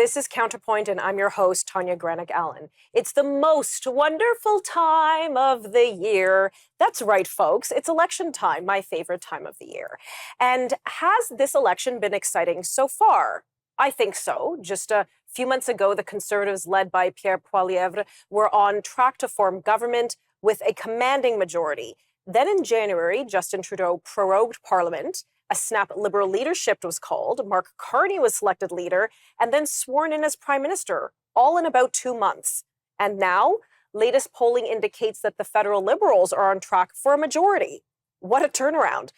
This is Counterpoint, and I'm your host, Tanya Granick-Allen. It's the most wonderful time of the year. That's right, folks. It's election time, my favorite time of the year. And has this election been exciting so far? I think so. Just a few months ago, the Conservatives, led by Pierre Poilievre, were on track to form government with a commanding majority. Then in January, Justin Trudeau prorogued Parliament. A snap Liberal leadership was called. Mark Carney was selected leader and then sworn in as Prime Minister, all in about 2 months. And now, latest polling indicates that the federal Liberals are on track for a majority. What a turnaround.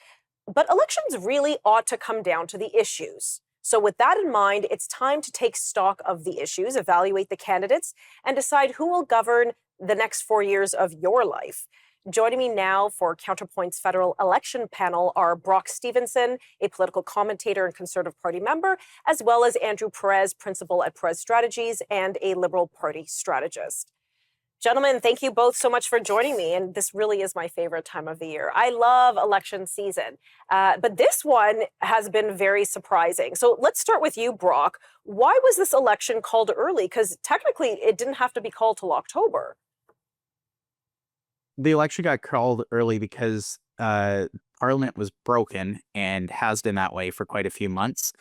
But elections really ought to come down to the issues. So with that in mind, it's time to take stock of the issues, evaluate the candidates, and decide who will govern the next 4 years of your life. Joining me now for Counterpoint's federal election panel are Brock Stephenson, a political commentator and Conservative Party member, as well as Andrew Perez, principal at Perez Strategies and a Liberal Party strategist. Gentlemen, thank you both so much for joining me, and this really is my favorite time of the year. I love election season, but this one has been very surprising. So let's start with you, Brock. Why was this election called early? Because technically it didn't have to be called till October. The election got called early because Parliament was broken and has been that way for quite a few months.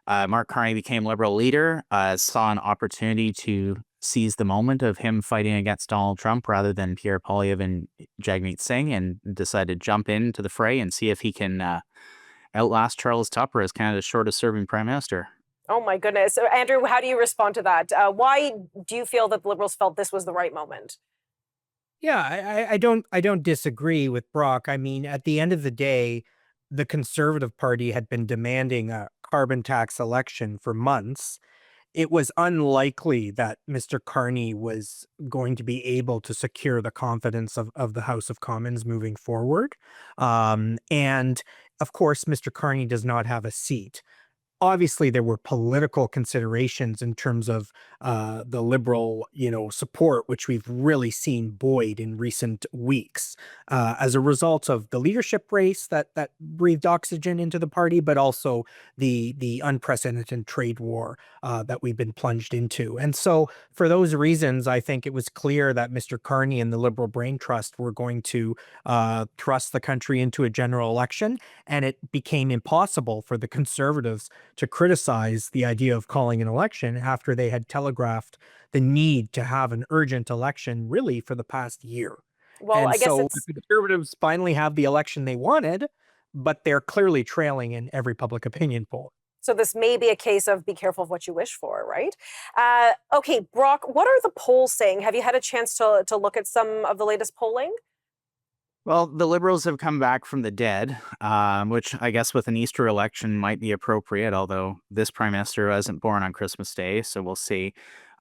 Mark Carney became Liberal leader, saw an opportunity to seize the moment of him fighting against Donald Trump rather than Pierre Poilievre and Jagmeet Singh, and decided to jump into the fray and see if he can outlast Charles Tupper as Canada's shortest serving Prime Minister. Oh my goodness. So, Andrew, how do you respond to that? Why do you feel that the Liberals felt this was the right moment? Yeah, I don't disagree with Brock. I mean, at the end of the day, the Conservative Party had been demanding a carbon tax election for months. It was unlikely that Mr. Carney was going to be able to secure the confidence of the House of Commons moving forward. And of course, Mr. Carney does not have a seat. Obviously, there were political considerations in terms of the Liberal, support, which we've really seen buoyed in recent weeks as a result of the leadership race that breathed oxygen into the party, but also the unprecedented trade war that we've been plunged into. And so, for those reasons, I think it was clear that Mr. Carney and the Liberal Brain Trust were going to thrust the country into a general election, and it became impossible for the Conservatives to criticize the idea of calling an election after they had telegraphed the need to have an urgent election really for the past year. Well, And I guess so it's the Conservatives finally have the election they wanted, but they're clearly trailing in every public opinion poll. so this may be a case of be careful of what you wish for, right? Okay, Brock, what are the polls saying? Have you had a chance to look at some of the latest polling? Well, the Liberals have come back from the dead, which I guess with an Easter election might be appropriate, although this Prime Minister wasn't born on Christmas Day, so we'll see.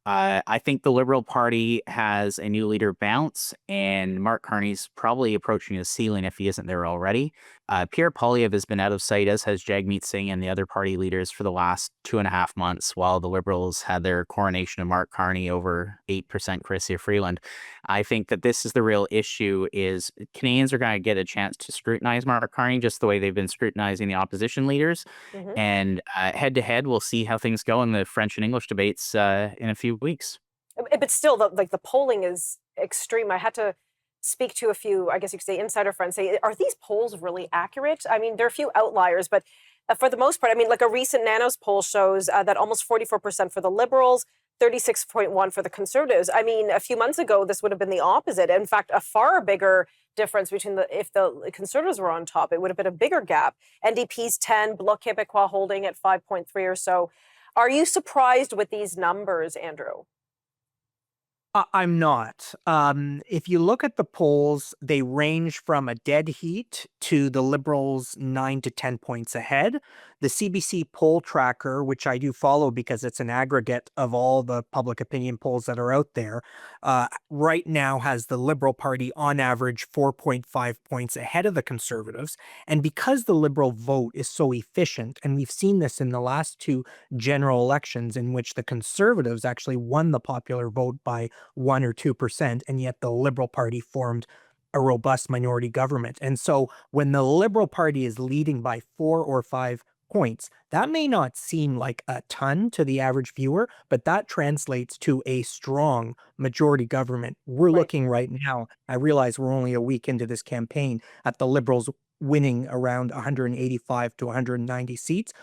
I think the Liberal Party has a new leader bounce, and Mark Carney's probably approaching his ceiling if he isn't there already. Pierre Poilievre has been out of sight, as has Jagmeet Singh and the other party leaders for the last 2.5 months, while the Liberals had their coronation of Mark Carney over 8% Chrystia Freeland. I think that this is the real issue: is Canadians are going to get a chance to scrutinize Mark Carney just the way they've been scrutinizing the opposition leaders. Mm-hmm. And head to head, we'll see how things go in the French and English debates in a few weeks. But still, the polling is extreme. I had to speak to a few, I guess you could say, insider friends. Say, are these polls really accurate? I mean, there are a few outliers, but for the most part, I mean, like a recent Nanos poll shows that almost 44% for the Liberals, 36.1% for the Conservatives. I mean, a few months ago, this would have been the opposite. In fact, a far bigger difference between if the Conservatives were on top, it would have been a bigger gap. NDP's 10, Bloc Québécois holding at 5.3 or so. Are you surprised with these numbers, Andrew? I'm not. If you look at the polls, they range from a dead heat to the Liberals 9 to 10 points ahead. The CBC poll tracker, which I do follow because it's an aggregate of all the public opinion polls that are out there, right now has the Liberal Party on average 4.5 points ahead of the Conservatives. And because the Liberal vote is so efficient, and we've seen this in the last 2 general elections in which the Conservatives actually won the popular vote by 1 or 2%, and yet the Liberal Party formed a robust minority government. And so when the Liberal Party is leading by 4 or 5 points. That may not seem like a ton to the average viewer, but that translates to a strong majority government. We're Right. looking right now, I realize we're only a week into this campaign, at the Liberals winning around 185 to 190 seats.